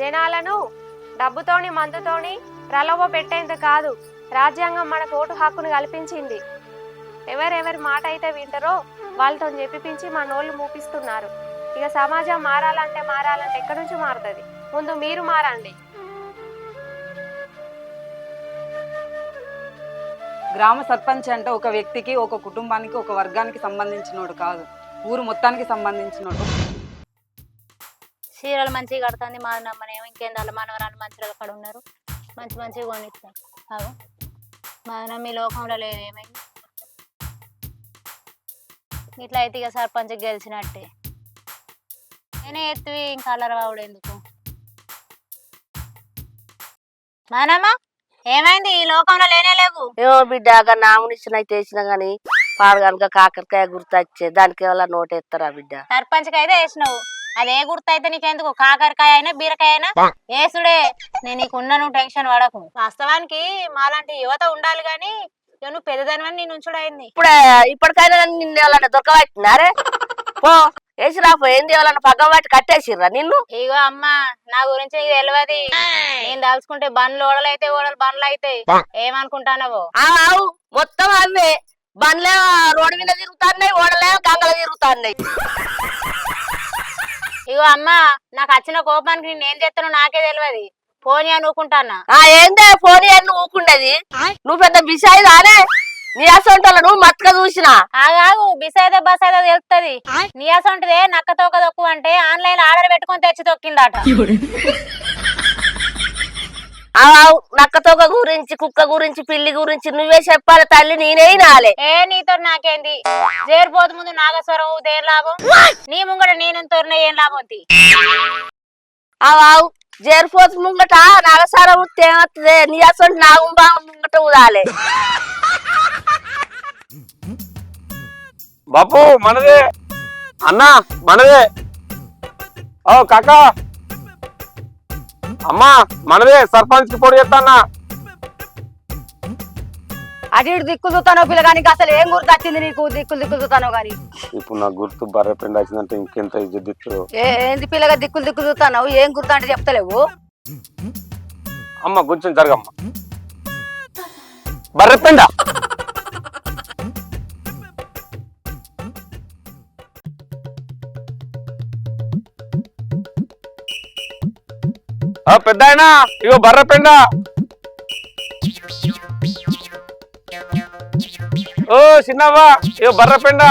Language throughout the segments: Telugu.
జనాలను డబ్బుతోని మందుతోని ప్రలోభ పెట్టేందుకు కాదు, రాజ్యాంగం మనకు ఓటు హక్కును కల్పించింది. ఎవరెవరి మాట అయితే వింటారో వాళ్ళతో చెప్పిపించి మన నోళ్ళు మూపిస్తున్నారు. ఇక సమాజం మారాలంటే ఎక్కడి నుంచి మారుతుంది? ముందు మీరు మారండి. గ్రామ సర్పంచ్ అంటే ఒక వ్యక్తికి, ఒక కుటుంబానికి, ఒక వర్గానికి సంబంధించినోడు కాదు, ఊరు మొత్తానికి సంబంధించినోడు. చీరలు మంచిగా కడుతుంది మా నమ్మనేమో ఇంకేంది వాళ్ళ మనవరాలు మంచిగా అక్కడ ఉన్నారు, మంచిగా కొనిస్తారు. అవు మా నమ్మ ఈ లోకంలో లేదు. ఏమైంది ఇట్లా అయితే ఇక సర్పంచ్ గెలిచినట్టే. నేనే ఎత్తువి ఇంకా అల్లరవాడు ఎందుకు? మానమ్మ ఏమైంది? ఈ లోకంలో లేనే లేవు. ఏమో బిడ్డ నామునిచ్చిన అయితే వేసినా గానీ పాడు కనుక కాకరకాయ గుర్తొచ్చే దానికి ఏమన్నా నోటేస్తారా బిడ్డ? సర్పంచ్కి అయితే వేసినావు, అదే గుర్తు అయితే నీకెందుకు? కాకరకాయ అయినా బీరకాయ అయినా వేసుడే. నేను నీకున్నాను, టెన్షన్ పడకు. వాస్తవానికి మాలాంటి యువత ఉండాలి గాని నువ్వు పెద్దదానివని నేను ఉంచుడైంది. ఇప్పటికైనా నిన్ను ఎవరన్నా దొరకబట్టినారే? పో వేసి రాపో. ఏంది ఎవరన్నా పగ్గం పట్టి కట్టేసిర్రా నిన్ను? ఇగో అమ్మ, నా గురించి నీకు తెలియదు. నేను దాల్చుకుంటే బండ్లు ఓడలైతే ఓడలు బండ్లు అయితే ఏమనుకుంటానవో? ఆవు మొత్తం అవే బండ్లే రోడ్డు మీద తిరుగుతాన్నాయి, ఓడలే గంగలు తిరుగుతాన్నాయి. ఇగో అమ్మ, నాకు వచ్చిన కోపానికి నేను ఏం చేస్తానో నాకే తెలియదు. ఫోన్ అనుకుంటానా? ఏందే ఫోన్ అని ఊకుండేది? నువ్వు పెద్ద బిసాయి రానే? నీ అసంటోళ్ళ నువ్వు మత్తుగా చూసినా ఆగాగు. బిసైతే బస్ అయితే తెలుస్తుంది. నీ అసంటిదే నక్క తోక తొక్కు అంటే ఆన్లైన్ ఆర్డర్ పెట్టుకొని తెచ్చి తొక్కిందట. నక్క తోక గురించి, కుక్క గురించి, పిల్లి గురించి నువ్వే చెప్పాలి తల్లి, నేనే నాలే. నీతో నాకేంది? చేరిపోతు ముందు నాగస్వరం ఏం లాభం? నీ ముంగట నేను తోరిన ఏం లాభం? జేరిపోతు ముంగట నాగసారం ఏమవుతుంది? నీ అసలు నాగుంబా ముంగట ఊదాలే. బాపు మనదే అన్నా, మనదే. ఓ కాకా, అమ్మా మనదే సర్పంచ్ కి పొడి చేస్తా. అటు ఇటు దిక్కులు చూస్తానో పిల్లగానికి అసలు ఏం గుర్తు వచ్చింది నీకు? దిక్కులు చూస్తానో గాని ఇప్పుడు నా గుర్తు బర్రె పెండ వచ్చిందంటే ఇంకెంత ఇజ్జత్. ఏంది పిల్లగా దిక్కులు చూస్తావు? ఏం గుర్తు అంటే చెప్తలేవు? అమ్మ కొంచెం జరగమ్మ. బర్రె పెండ పెద్ద అయినా ఇగో బర్రె పెండ. ఓ చిన్నవ్వా ఇగో బర్రె పెండ.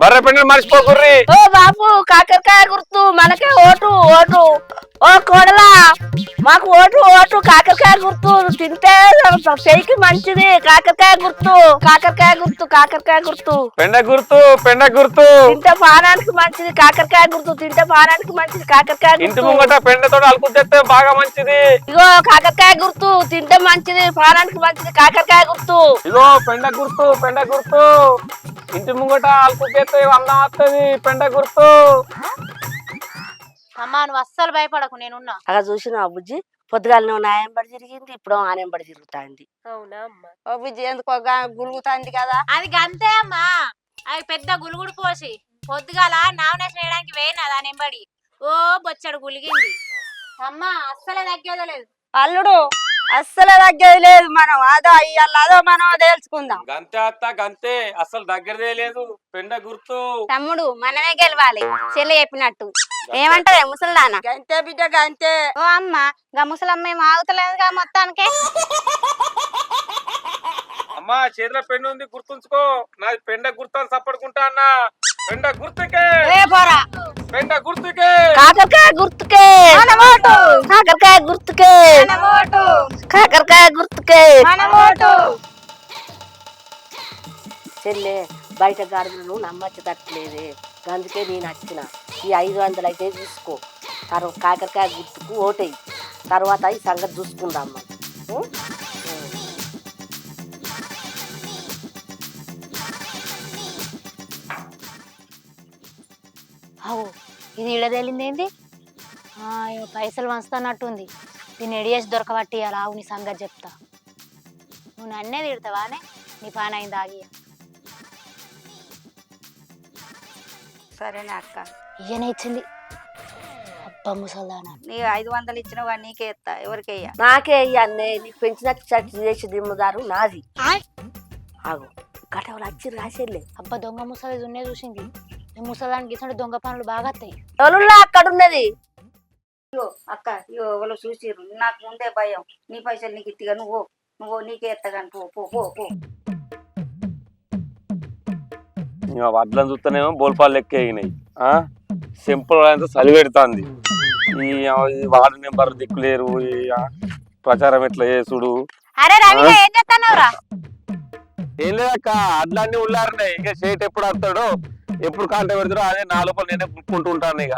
బర్రె పెండ మర్చిపోకుర్రి. ఓ బాపు కాకరకాయ గుర్తు మనకే ఓటు. ఓ కోడలా మాకు ఓటు. కాకరకాయ గుర్తు తింటే చెయ్యికి మంచిది. కాకరకాయ గుర్తు. పెండ గుర్తు తింటే పానానికి మంచిది. కాకరకాయ గుర్తు తింటే పానానికి మంచిది. కాకరకాయ ఇంటి ముంగట పెండతో అలుకుతే బాగా మంచిది. ఇగో కాకరకాయ గుర్తు తింటే మంచిది, పానానికి మంచిది. కాకరకాయ గుర్తు. ఇగో పెండ గుర్తు ఇంటి ముంగట అలుకుతే అందం వస్తుంది. పెండ గుర్తు. అమ్మా నువ్వు అస్సలు భయపడకు, నేనున్నా. అలా చూసినా బుజ్జి, పొద్దుగాల నువ్వు నా ఎంబడి తిరిగింది, ఇప్పుడు ఆన ఎంబడి తిరుగుతాంది. అవునా అమ్మా? ఓ బుజ్జి ఎందుకో గులుగుతాంది కదా? అది గంతే అమ్మా. అవి పెద్ద గులుగుడు పోసి పొద్దుగాల నామినేషన్ వేయడానికి వేయినా దాని ఎంబడి ఓ బొచ్చడు గులిగింది. అమ్మా అస్సలే తగ్గేదలేదు. అల్లుడు అస్సలే తగ్గేది లేదు. మనం అదో అయ్యో మనం తెలుసుకుందాం. గంతే అత్త గంతే, అసలు దగ్గరదే లేదు. పెండ గుర్తు. తమ్ముడు మనమే గెలవాలి, చెల్లి చెప్పినట్టు. ఏమంటారే ముసలిదానా? గంతే బిడ్డ గంతే. ఓ అమ్మ, గా ముసలమ్మ ఏం ఆగుతలేదుగా మొత్తానికి. అమ్మా చేతిలో పెండ ఉంది, గుర్తుంచుకో. నాది పెండ గుర్తు అని సప్పడుకుంటా అన్న. పెండ గుర్తుకే. పెండ గుర్తుకే. కాకరకాయ గుర్తుకే. కాకరకాయ గుర్తుకే. కాకరకాయ గుర్తుకే. చెల్లె బయట గాడులు నమ్మచ్చట్లేదే, అందుకే నేను వచ్చిన. ఈ 500 అయితే తీసుకో, తర్వాత కాకరకాయ గుర్తుకు ఓటేయి, తర్వాత ఈ సంగతి చూసుకుందాం. అవు ఇది ఇడదేలింది ఏంది? పైసలు వంచుతున్నట్టుంది. దీన్ని ఎడియేసి దొరకబట్టి అలా ఆవు నీ సంగతి చెప్తా. నువ్వు నన్నే తిడతావానే? నీ పాన అయింది ఆగి. సరేనా అక్క? ఈయన ఇచ్చింది. అబ్బా ముసల్దానా. నీ 500 ఇచ్చిన వాడు నీకే ఎత్తా, ఎవరికి వెయ్య. నాకే అన్నే నీకు పెంచిన చట్టు చేసి దిమ్మదారు నాది. ఆగు గటవలు వచ్చి రాసేలే. అబ్బా దొంగ ముసలి ఉన్నే చూసింది. ఈ ముసల్దానికి ఇచ్చిన దొంగ పనులు బాగా వస్తాయి. ఎవరున్నా అక్కడ ఉన్నది. ఇగో అక్క, ఇగో వాళ్ళు చూసిర్రు, నాకు ముందే భయం. నీ పైసలు నీకు ఇట్టిగా నువ్వు నీకే ఎత్తగాని పో పో పో పో. వడ్లను చూస్తేనేమో బోల్పాలు లెక్క అయినాయి. సింపుల్ అంతా చలి పెడుతుంది. ఈ వార్డు నెంబర్ దిక్కులేరు, ఈ ప్రచారం ఎట్లా చేసుడు. అరే రవి ఏం చేస్తున్నావురా? ఏం లేదక్క, అడ్లన్నీ ఉల్లారినాయి. ఇక షేట్ ఎప్పుడు వస్తాడో ఎప్పుడు కాంట పెడతాడో అదే 4 రూపాయలు నేనే పుట్టుకుంటూ ఉంటాను. ఇక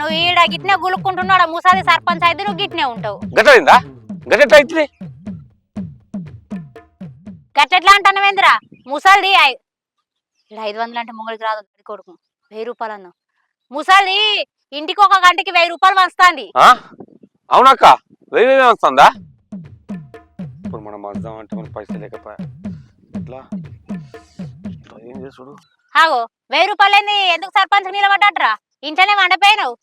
నువ్వు ఈడ గిట్నే గులుక్కుంటున్నాడు. ముసాది సర్పంచ్ అయితే నువ్వు గిట్నే ఉంటావు. గట్లయిందా? గట్ట అయితే గట్లెట్లా అంటానవేంద్రా? ముసలిది 500 అంటే మొంగలికి రాదు కొడుకు. 1000 రూపాయలు అన్నావు. ముసలి ఇంటికి ఒక గంటకి 1000 రూపాయలు వస్తాంది. అవునక్క, 1000 వస్తుందా? ఇప్పుడు మనం వద్దాం అంటే మన పైసలు లేకపోయా ఎట్లా ఏం చేసుడు? ఆగో 1000 రూపాయలు ఏంది? ఎందుకు సర్పంచ్ నిలబడ్డట్రా? ఇంట్లోనే వండపోయినావు.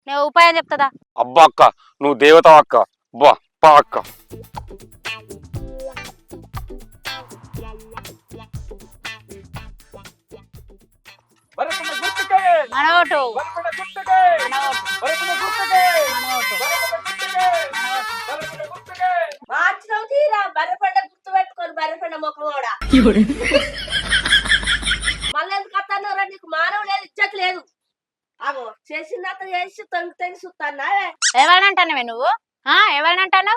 నేను ఉపాయం చెప్తుందా? అబ్బా అక్క, నువ్వు దేవత అక్క. బా పా అక్క. మనోటు మార్చినావు తీరా బర్రెపండ గుర్తు పెట్టుకొని బర్రెపండ ముఖం కూడా మళ్ళీ ఎందుకు వస్తాను? నీకు మానవ లేదు, ఇచ్చట్ లేదు. అగో చేసిందంత చేసి తెగి చూస్తానా? ఎవరినంటానవే నువ్వు? ఎవరినంటాను?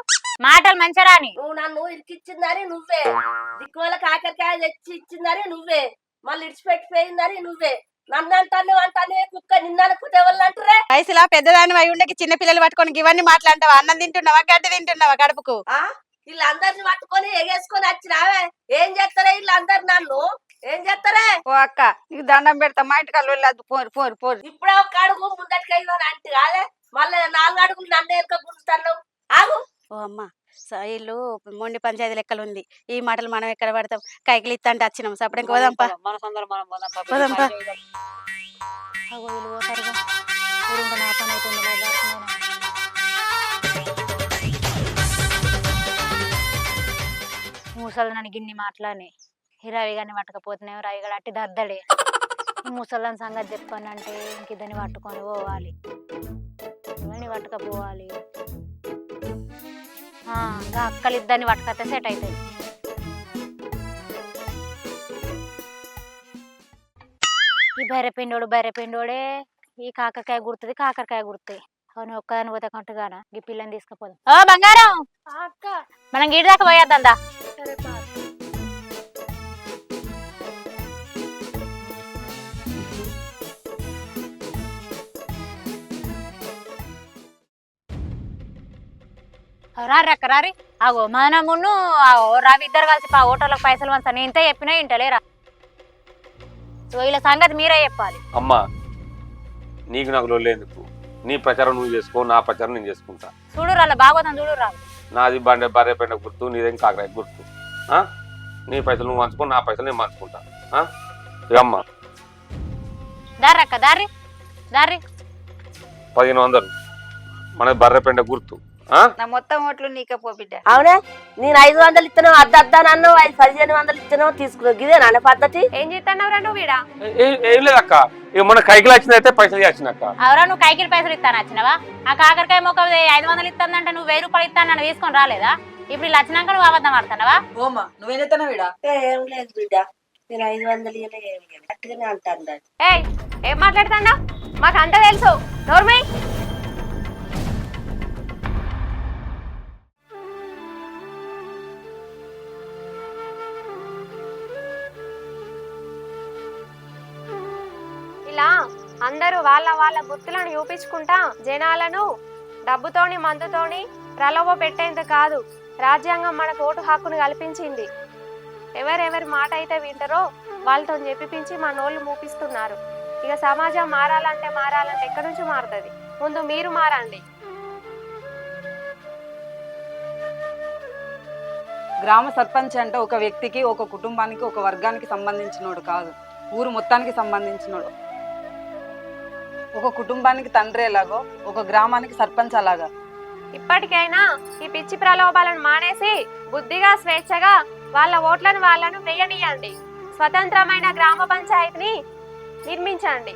మాటలు మంచిగా రాని. నువ్వు నన్ను ఇరికిచ్చిందని నువ్వే, దిక్కువల కాకరకాయ తెచ్చి ఇచ్చిందని నువ్వే, మళ్ళీ ఇడిచిపెట్టిపోయిందని నువ్వే. నన్ను అంటాను అంటానే కుక్క నిన్న అనుకుంటే ఎవరు అంటారే? వయసులా పెద్దదాని అయి ఉండకి చిన్న పిల్లలు పట్టుకొని ఇవన్నీ మాట్లాంటావా? అన్నం తింటున్నావా, గడ్డి తింటున్నావా కడుపుకు? వీళ్ళందరిని పట్టుకొని ఎగేసుకొని వచ్చినావే. ఏం చేస్తారే వీళ్ళందరు? నన్ను ఏం చేస్తారే? ఓ అక్క, నీకు దండం పెడతా, మా ఇంటికి వెళ్ళదు. పోరు పోరు పోరు. ఇప్పుడే ఒక అడుగు ముందటికెళ్ళి అంటే కాదే, మళ్ళీ 4 అడుగులు నన్ను ఎనుక గుంజుతాను. ఆగు. ఓ అమ్మ, ఇల్లు మొండి పంచాయతీ లెక్కలు ఉంది. ఈ మాటలు మనం ఎక్కడ పడతాం? కైకిలు ఇస్తా అంటే వచ్చినాం. సప్పుడు ఇంకా పోదాంపా. పోదాంపా. ముసలి నన్ను గిన్ని మాటలని రవి గారిని పట్టకపోతున్నావు. రవి గారు అట్టి దద్దడే. ముసలిని సంగతి చెప్పానంటే ఇంక ఇద్దరిని పట్టుకొని పోవాలి, ఇవన్నీ పట్టుకపోవాలి. అక్కలు ఇద్దరిని పట్టుకొస్తే సెట్ అవుతుంది. ఈ బర్రెపిండోడే ఈ కాకరకాయ గుర్తుంది, కాకరకాయ గుర్తుంది. అవును, ఒక్కదాని పోతే కంటుగానా ఈ పిల్లని తీసుకుపోదు. ఓ బంగారం, మనం గిడి దాకా పోయేద్దా? రారక్క రారి. అగో మనమును రవి ఇద్దరు కలిసి ఓటోలకు పైసలు వంచా. నేను ఇంత చెప్పినా ఇంటలేరా? ఇలా సంగతి మీరే చెప్పాలి. అమ్మా, నీకు నాకు లొల్లేందుకు? నీ ప్రచారం నువ్వు చేసుకో, నా ప్రచారం నేను చేసుకుంటా. చూడు రాళ్ళ బాగోతాను, చూడు రాదు. నాది భార్య పెండ గుర్తు, నీదేం కాకరాయ గుర్తు. నీ పైసలు నువ్వు పంచుకో, నా పైసలు నేను పంచుకుంటా. అమ్మా దారక్క దారి దారి 1500 మన బర్రె పెండ గుర్తు. నా మొత్తం ఓట్లు నీకే పో బిడ్డ. అవునే, నేను 500 ఇస్తాను, అద్దన్నాను, 1500 ఇస్తానో తీసుకున్నావు. ఇదే నాన్న పద్ధతి. ఏం చేస్తున్నావురా నువ్వు? వీడా ఏం లేదక్క, ఇక మన కైకిలు వచ్చినైతే పైసలు వచ్చినక్క. అవరా నువ్వు కైకిలు పైసలు ఇస్తాను వచ్చినవా? ఆ కాకరకాయ మొక్క 500 ఇస్తానంటే నువ్వు 1000 రూపాయలు ఇస్తాను తీసుకొని రాలేదా? ఇప్పుడు ఇలా వచ్చినాక నువ్వు అబద్ధం ఆడుతున్నావా? ఓమా నువ్వేం చెప్తానా వీడా? ఏం లేదు బిడ్డ, నేను 500 ఏం లేదు అట్టుగానే అంటాను. ఏం మాట్లాడుతున్నా? మాకు అంతా తెలుసు. నోర్మై ఇలా అందరూ వాళ్ళ గుర్తులను చూపించుకుంటా జనాలను డబ్బుతోని మందుతోని ప్రలోభ పెట్టేందుకు కాదు, రాజ్యాంగం మనకు ఓటు హక్కును కల్పించింది. ఎవరెవరి మాట అయితే వింటారో వాళ్ళతో చెప్పిపించి మన నోళ్ళు మూపిస్తున్నారు. ఇక సమాజం మారాలంటే ఎక్కడి నుంచి మారుతుంది? ముందు మీరు మారండి. గ్రామ సర్పంచ్ అంటే ఒక వ్యక్తికి, ఒక కుటుంబానికి, ఒక వర్గానికి సంబంధించినోడు కాదు, ఊరు మొత్తానికి సంబంధించినోడు. ఒక కుటుంబానికి తండ్రి ఎలాగో ఒక గ్రామానికి సర్పంచ్ అలాగా. ఇప్పటికైనా ఈ పిచ్చి ప్రలోభాలను మానేసి బుద్ధిగా స్వేచ్ఛగా వాళ్ళ ఓట్లను వాళ్ళను వేయనీయండి. స్వతంత్రమైన గ్రామ పంచాయతీని నిర్మించండి.